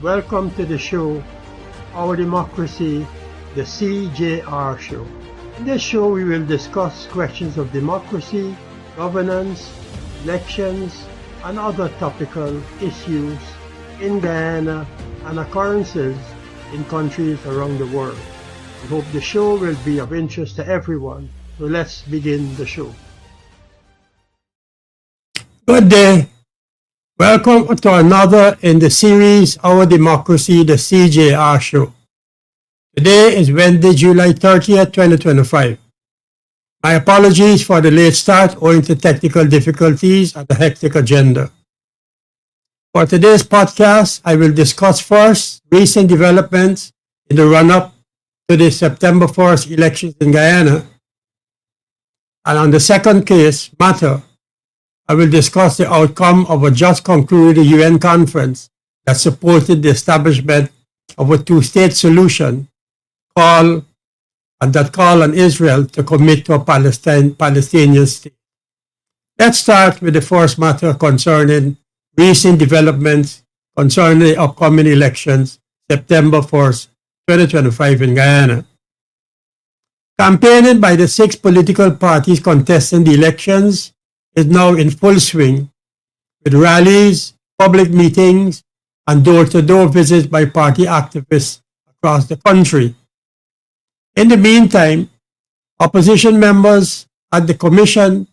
Welcome to the show, Our Democracy, the Cjr Show. In this show, we will discuss questions of democracy, governance, elections, and other topical issues in Guyana and occurrences in countries around the world. We hope the show will be of interest to everyone. So let's begin the show. Good day. Welcome to another in the series, Our Democracy, the Cjr Show. Today is Wednesday, July 30th, 2025. My apologies for the late start owing to technical difficulties and a hectic agenda. For today's podcast, I will discuss first recent developments in the run-up to the September 1st elections in Guyana. And on the second case matter, I will discuss the outcome of a just concluded UN conference that supported the establishment of a two-state solution that call on Israel to commit to a Palestinian state. Let's start with the first matter concerning recent developments concerning the upcoming elections, September 1st, 2025 in Guyana. Campaigning by the 6 political parties contesting the elections is now in full swing, with rallies, public meetings, and door-to-door visits by party activists across the country. In the meantime, opposition members at the Commission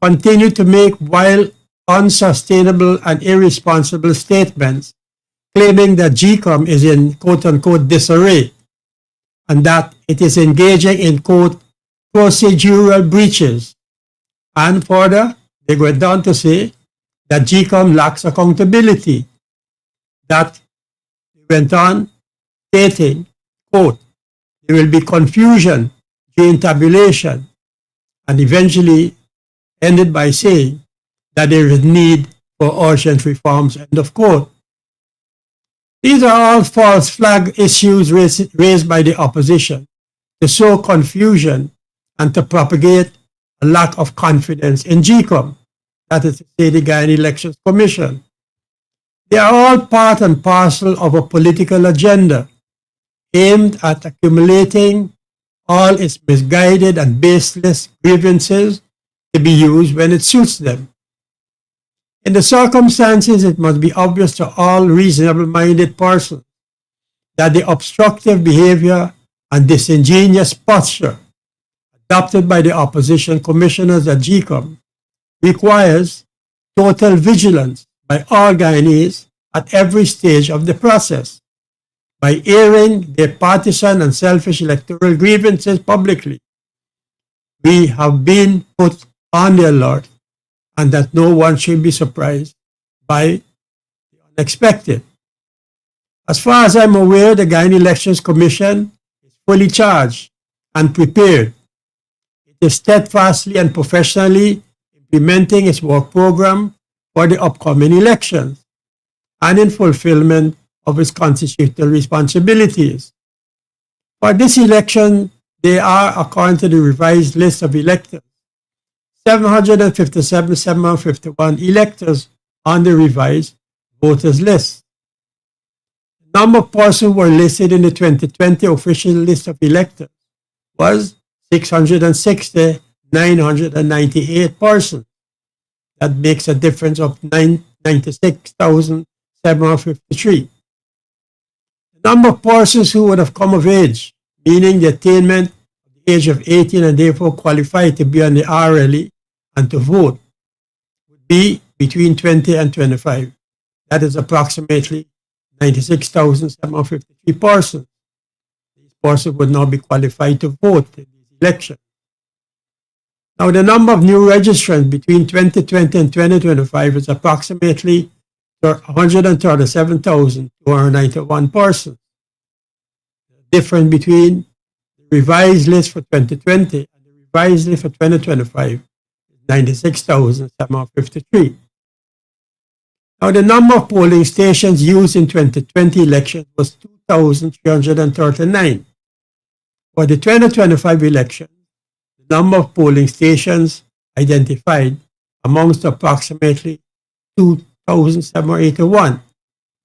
continue to make wild, unsustainable, and irresponsible statements, claiming that GCOM is in quote-unquote disarray, and that it is engaging in quote procedural breaches. And further, they went on to say that GCOM lacks accountability. That they went on stating, quote, there will be confusion during tabulation, and eventually ended by saying that there is need for urgent reforms, end of quote. These are all false flag issues raised by the opposition to sow confusion and to propagate a lack of confidence in GCOM, that is to say the Guyana Elections Commission. They are all part and parcel of a political agenda aimed at accumulating all its misguided and baseless grievances to be used when it suits them. In the circumstances, it must be obvious to all reasonable-minded persons that the obstructive behavior and disingenuous posture adopted by the opposition commissioners at GCOM requires total vigilance by all Guyanese at every stage of the process. By airing their partisan and selfish electoral grievances publicly, we have been put on the alert, and that no one should be surprised by the unexpected. As far as I'm aware, the Guyana Elections Commission is fully charged and prepared. It is steadfastly and professionally implementing its work program for the upcoming elections and in fulfillment of its constitutional responsibilities. For this election, there are, according to the revised list of electors, 751 electors on the revised voters list. The number of persons who were listed in the 2020 official list of electors was 660,998 persons. That makes a difference of 96,753. The number of persons who would have come of age, meaning the attainment of the age of 18 and therefore qualified to be on the RLE and to vote, would be between 20 and 25. That is approximately 96,753 persons. These persons would now be qualified to vote in these elections. Now, the number of new registrants between 2020 and 2025 is approximately 137,291 persons. The difference between the revised list for 2020 and the revised list for 2025 is 96,753. Now, the number of polling stations used in 2020 elections was 2,339. For the 2025 election, the number of polling stations identified amongst approximately 2,781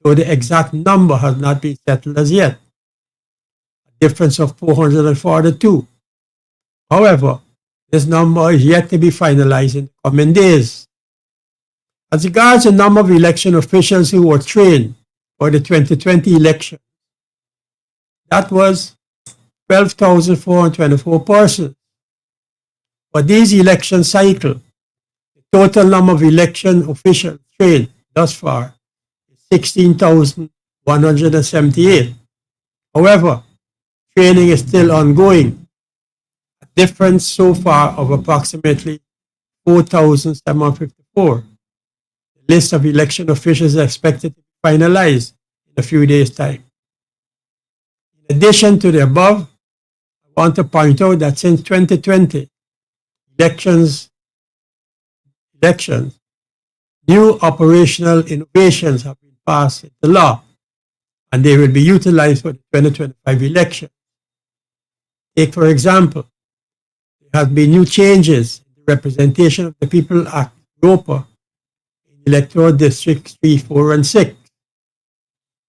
though the exact number has not been settled as yet, a difference of 442. However, this number is yet to be finalized in the coming days. As regards the number of election officials who were trained for the 2020 election, that was 12,424 persons. For these election cycle, the total number of election officials trained thus far is 16,178. However, training is still ongoing, a difference so far of approximately 4,754. The list of election officials is expected to be finalized in a few days' time. In addition to the above, I want to point out that since 2020, elections, new operational innovations have been passed into law, and they will be utilized for the 2025 election. Take, for example, there have been new changes in the Representation of the People Act, ROPA, in electoral districts 3, 4, and 6.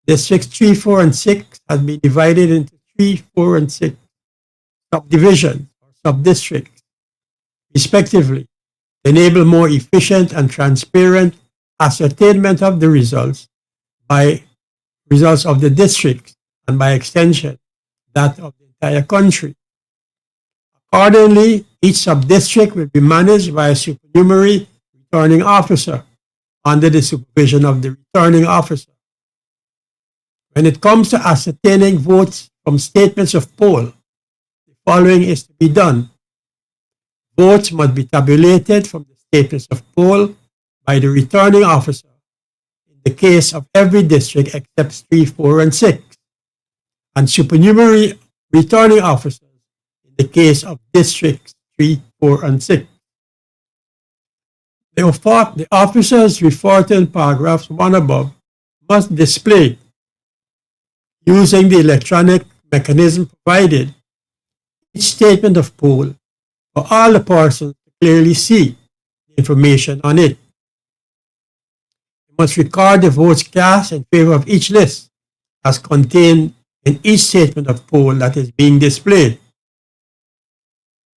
Districts 3, 4, and 6 has been divided into 3, 4, and 6 subdivisions or sub-districts, respectively, to enable more efficient and transparent ascertainment of the results of the districts and by extension, that of the entire country. Accordingly, each sub-district will be managed by a supernumerary returning officer under the supervision of the returning officer. When it comes to ascertaining votes from statements of poll, the following is to be done. Votes must be tabulated from the statements of poll by the returning officer in the case of every district except 3, 4, and 6, and supernumerary returning officers in the case of districts 3, 4, and 6. The officers referred to in paragraphs 1 above must display, using the electronic mechanism provided, each statement of poll for all the persons to clearly see the information on it. You must record the votes cast in favor of each list as contained in each statement of poll that is being displayed.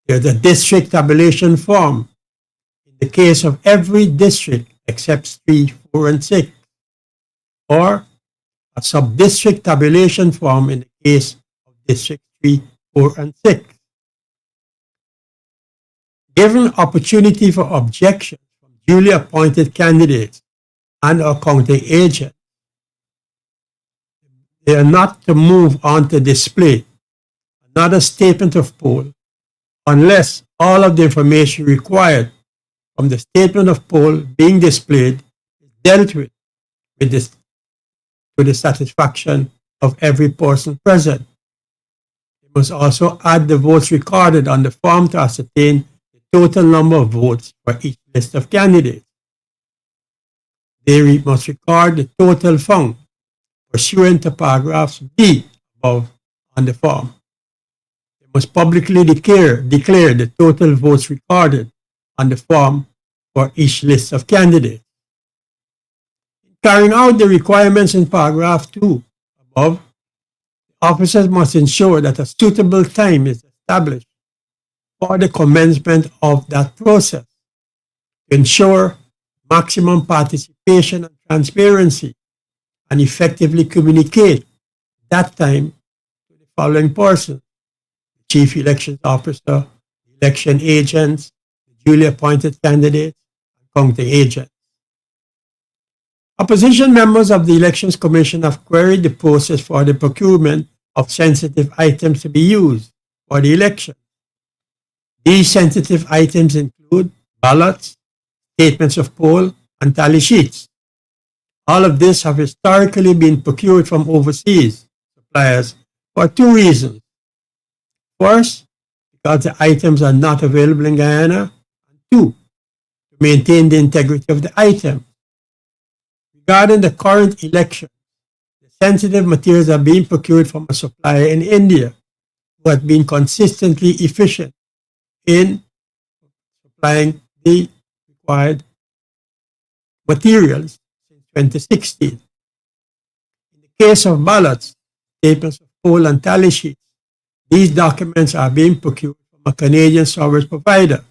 There is a district tabulation form in the case of every district except 3, 4, and 6, or a sub-district tabulation form in the case of District 3, 4, and 6. Given opportunity for objection from duly appointed candidates and or counting agents, they are not to move on to display another statement of poll unless all of the information required from the statement of poll being displayed is dealt with to the satisfaction of every person present. They must also add the votes recorded on the form to ascertain the total number of votes for each list of candidates. They must record the total found pursuant to paragraphs B above on the form. They must publicly declare the total votes recorded on the form for each list of candidates. Carrying out the requirements in paragraph 2 above, officers must ensure that a suitable time is established for the commencement of that process to ensure maximum participation and transparency, and effectively communicate that time to the following persons: the Chief Elections Officer, the election agents, the duly appointed candidates, and counting agents. Opposition members of the Elections Commission have queried the process for the procurement of sensitive items to be used for the election. These sensitive items include ballots, statements of poll, and tally sheets. All of this have historically been procured from overseas suppliers for two reasons. First, because the items are not available in Guyana, and two, to maintain the integrity of the item. Regarding the current election, the sensitive materials are being procured from a supplier in India who has been consistently efficient in supplying the required materials since 2016. case of ballots, statements of poll and tally sheets, these documents are being procured from a Canadian service provider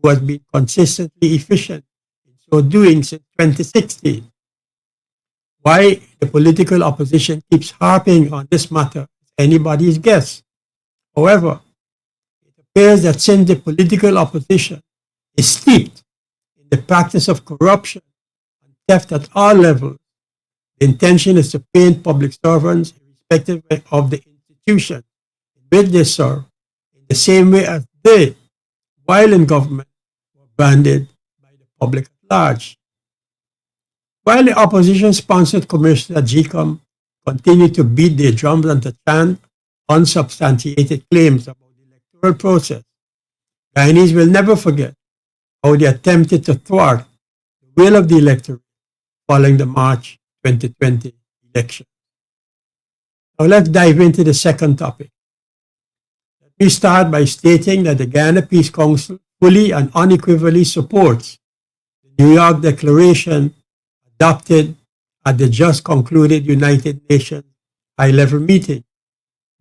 who has been consistently efficient in so doing since 2016. Why the political opposition keeps harping on this matter is anybody's guess. However, it appears that since the political opposition is steeped in the practice of corruption and theft at all levels, the intention is to paint public servants, irrespective of the institution in which they serve, in the same way as they, while in government, were branded by the public at large. While the opposition-sponsored commissioners at GCOM continue to beat their drums and to chant unsubstantiated claims about the electoral process, Guyanese will never forget how they attempted to thwart the will of the electorate following the March 2020 election. Now let's dive into the second topic. Let me start by stating that the Guyana Peace Council fully and unequivocally supports the New York Declaration adopted at the just concluded United Nations high-level meeting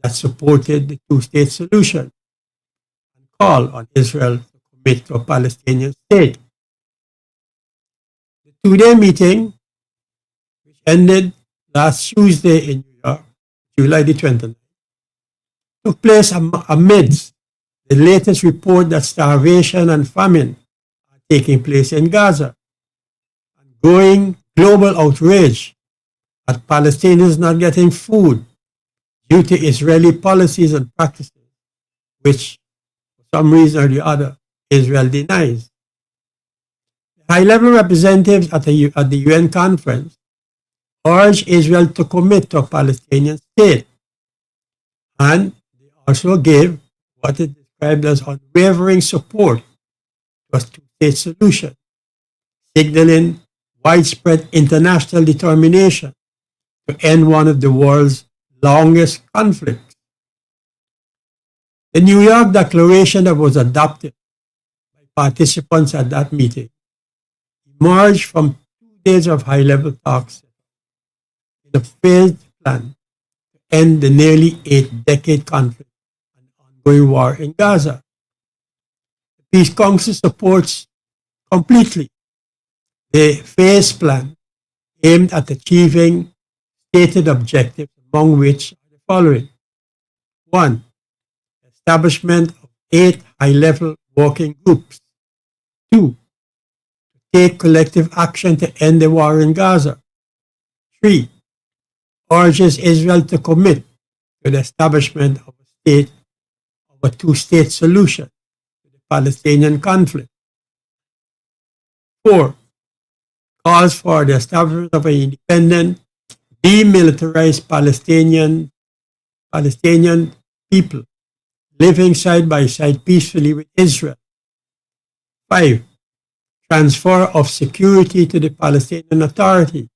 that supported the two-state solution and called on Israel to commit to a Palestinian state. The two-day meeting, which ended last Tuesday in New York, July the 29th, took place amidst the latest report that starvation and famine are taking place in Gaza, and growing global outrage at Palestinians not getting food due to Israeli policies and practices, which, for some reason or the other, Israel denies. The high-level representatives at the UN conference urged Israel to commit to a Palestinian state, and they also gave what is described as unwavering support to a two-state solution, signaling widespread international determination to end one of the world's longest conflicts. The New York Declaration that was adopted by participants at that meeting emerged from 2 days of high-level talks in a phased plan to end the nearly 8-decade conflict and ongoing war in Gaza. The Peace Council supports completely the phased plan aimed at achieving stated objectives, among which are the following. 1. Establishment of 8 high-level working groups. 2. To take collective action to end the war in Gaza. 3. Urges Israel to commit to the establishment of a two-state solution to the Palestinian conflict. 4. Calls for the establishment of an independent, demilitarized Palestinian people living side by side peacefully with Israel. 5. Transfer of security to the Palestinian Authority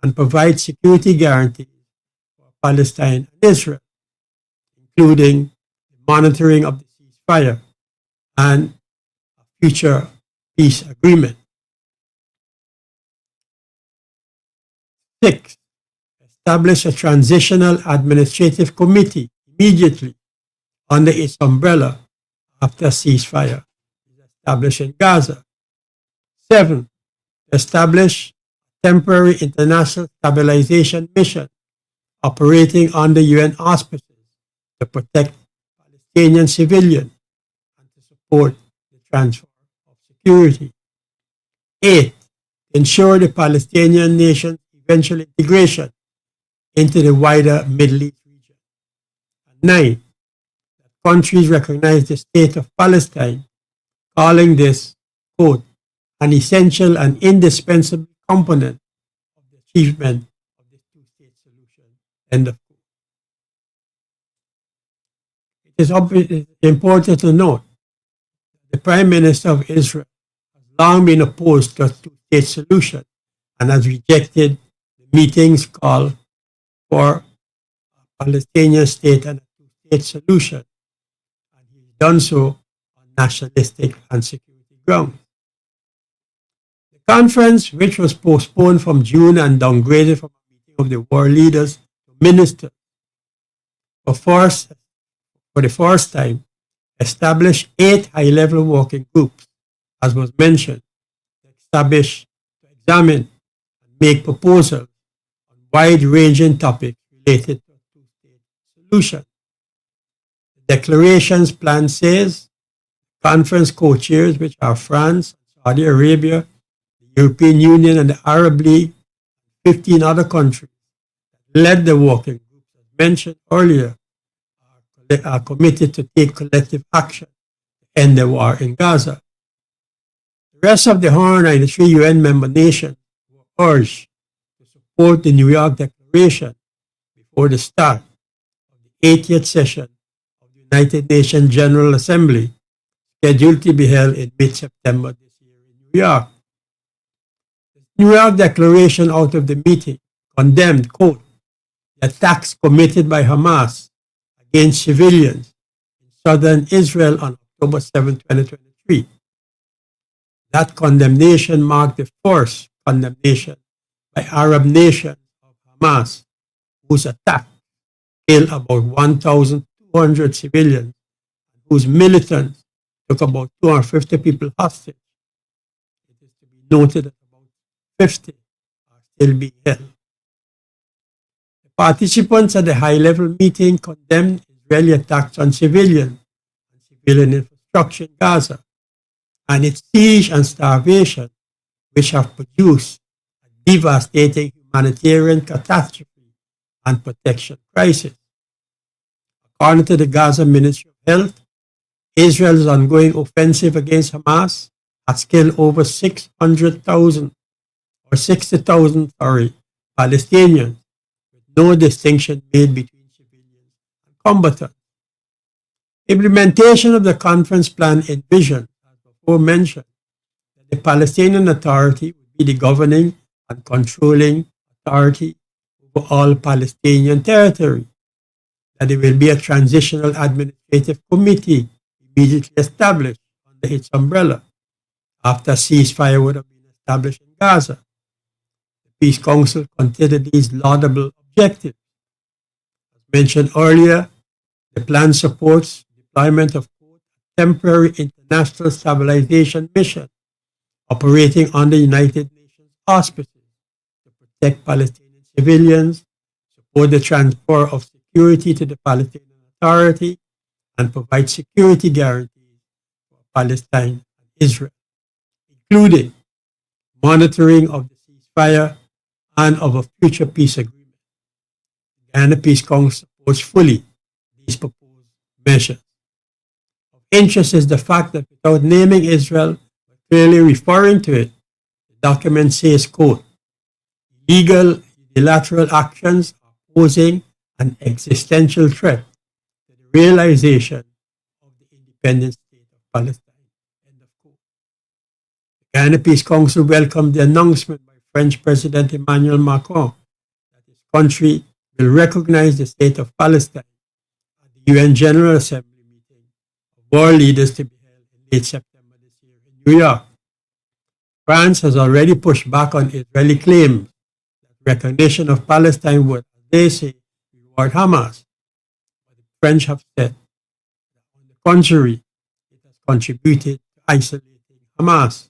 and provide security guarantees for Palestine and Israel, including the monitoring of the ceasefire and a future peace agreement. 6. Establish a transitional administrative committee immediately under its umbrella after a ceasefire is established in Gaza. 7. Establish a temporary international stabilization mission operating under UN auspices to protect Palestinian civilians and to support the transfer of security. 8. Ensure the Palestinian nation's eventual integration into the wider Middle East region. And 9. That countries recognize the state of Palestine, calling this, quote, an essential and indispensable component of the achievement of the two-state solution, end of quote. It is important to note that the Prime Minister of Israel has long been opposed to a two-state solution and has rejected the meeting's call for a Palestinian state and a two-state solution, and he's done so on nationalistic and security grounds. The conference, which was postponed from June and downgraded from a meeting of the war leaders to ministers. For the first time, established 8 high-level working groups, as was mentioned, to examine and make proposals on wide-ranging topics related to a two-state solution. The declaration's plan says conference co-chairs, which are France, Saudi Arabia, the European Union, and the Arab League, 15 other countries that led the working groups, as mentioned earlier, are committed to take collective action to end the war in Gaza. The rest of the 193 UN member nations were urged to support the New York Declaration before the start of the 80th session of the United Nations General Assembly, scheduled to be held in mid-September this year in New York. The New York Declaration out of the meeting condemned, quote, the attacks committed by Hamas against civilians in southern Israel on October 7, 2023. That condemnation marked the first condemnation by Arab nations of Hamas, whose attack killed about 1,200 civilians, and whose militants took about 250 people hostage. It is to be noted that about 50 are still being held. The participants at the high-level meeting condemned Israeli attacks on civilians and civilian infrastructure in Gaza, and its siege and starvation, which have produced a devastating humanitarian catastrophe and protection crisis. According to the Gaza Ministry of Health, Israel's ongoing offensive against Hamas has killed over 600,000 or 60,000, Palestinians, with no distinction made between civilians and combatants. Implementation of the conference plan envisioned, as before mentioned, that the Palestinian Authority would be the governing and controlling authority over all Palestinian territory, that there will be a transitional administrative committee immediately established under its umbrella after a ceasefire would have been established in Gaza. The Peace Council considered these laudable objectives. As mentioned earlier, the plan supports deployment of a temporary international stabilization mission operating under United Nations auspices to protect Palestinian civilians, support the transfer of security to the Palestinian Authority, and provide security guarantees for Palestine and Israel, including monitoring of the ceasefire and of a future peace agreement. The Ghana Peace Council supports fully these proposed measures. Of interest is the fact that without naming Israel, but clearly referring to it, the document says, quote, illegal unilateral actions are posing an existential threat to the realization of the independent state of Palestine. End of quote. The Ghana Peace Council welcomed the announcement by French President Emmanuel Macron that his country will recognize the state of Palestine at the UN General Assembly meeting of world leaders to be held in late September this year in New York. France has already pushed back on Israeli claims that recognition of Palestine would, as they say, reward Hamas. But the French have said that, on the contrary, it has contributed to isolating Hamas.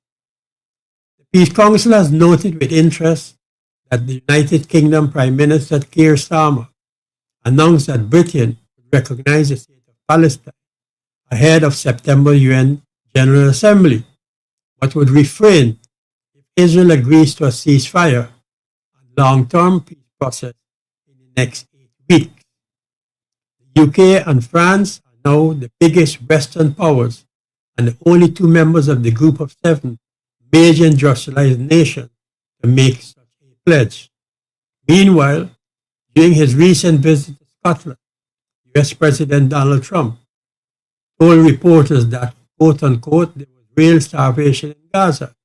The Peace Council has noted with interest that the United Kingdom Prime Minister Keir Starmer announced that Britain would recognize the state of Palestine ahead of September UN General Assembly, but would refrain if Israel agrees to a ceasefire and long-term peace process in the next 8 weeks. The UK and France are now the biggest Western powers and the only 2 members of the group of 7 major industrialized nations to make such a pledge. Meanwhile, during his recent visit to Scotland, US President Donald Trump told reporters that, quote unquote, there was real starvation in Gaza,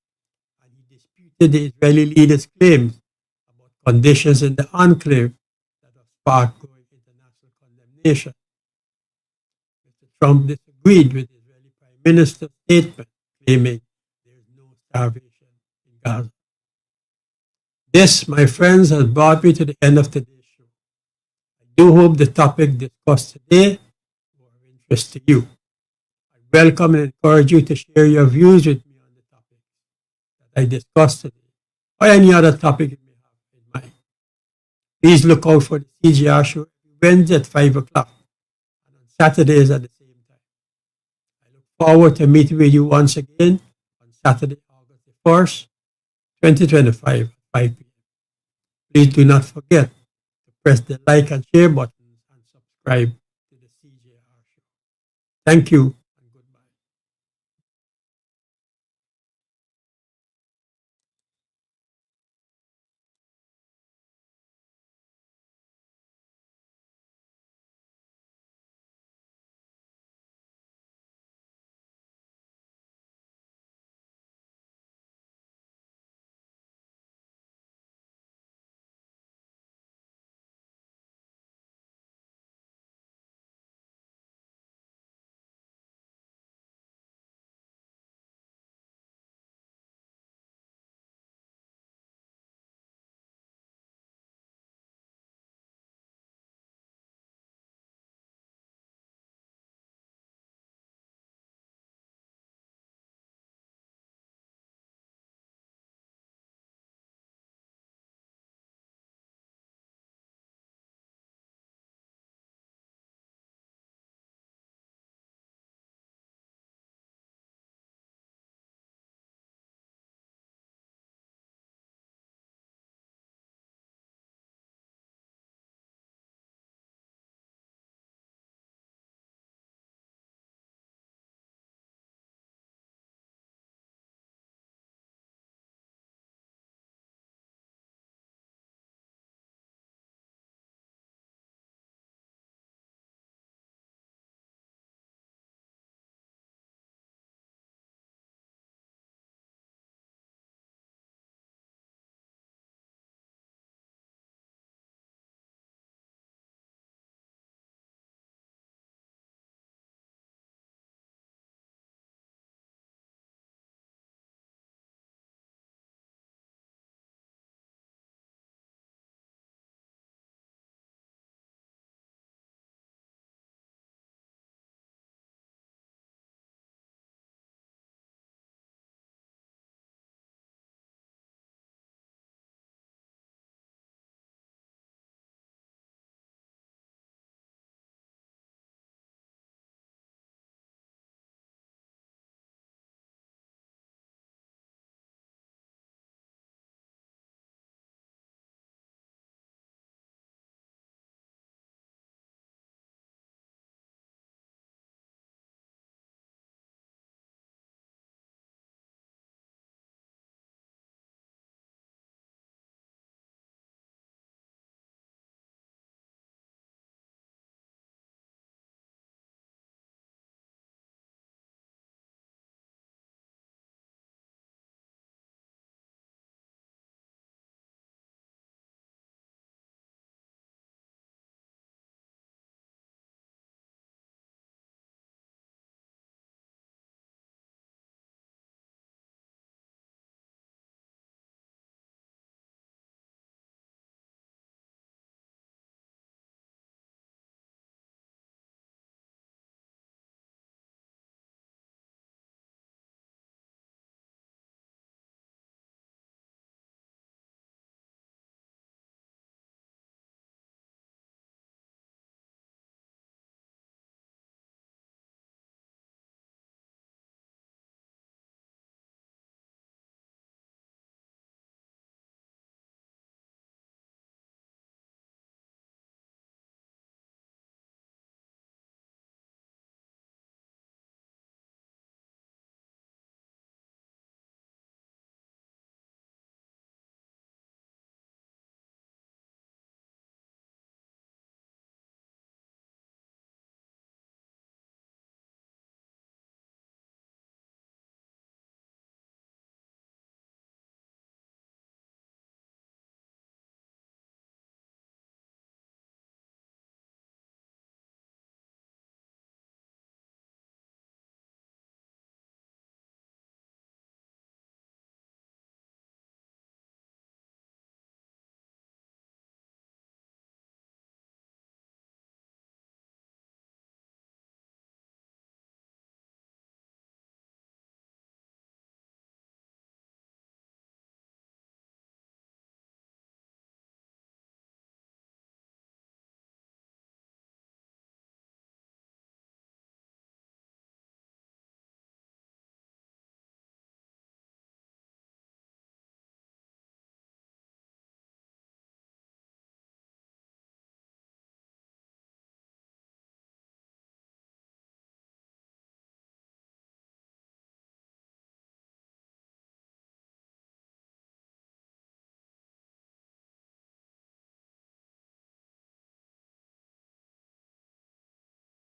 and he disputed the Israeli leader's claims about conditions in the enclave that have sparked growing international condemnation. Mr. Trump disagreed with the Israeli Prime Minister's statement, claiming there is no starvation in Gaza. This, my friends, has brought me to the end of today's show. I do hope the topic discussed today were of interest to you. I welcome and encourage you to share your views with me on the topic that I discussed today, or any other topic you may have in mind. Please look out for the Cjr Show every Wednesday at 5 o'clock and on Saturdays at the same time. I look forward to meeting with you once again on Saturday, August the 1st, 2025 at 5 p.m. Please do not forget to press the like and share buttons and subscribe to the Cjr Show. Thank you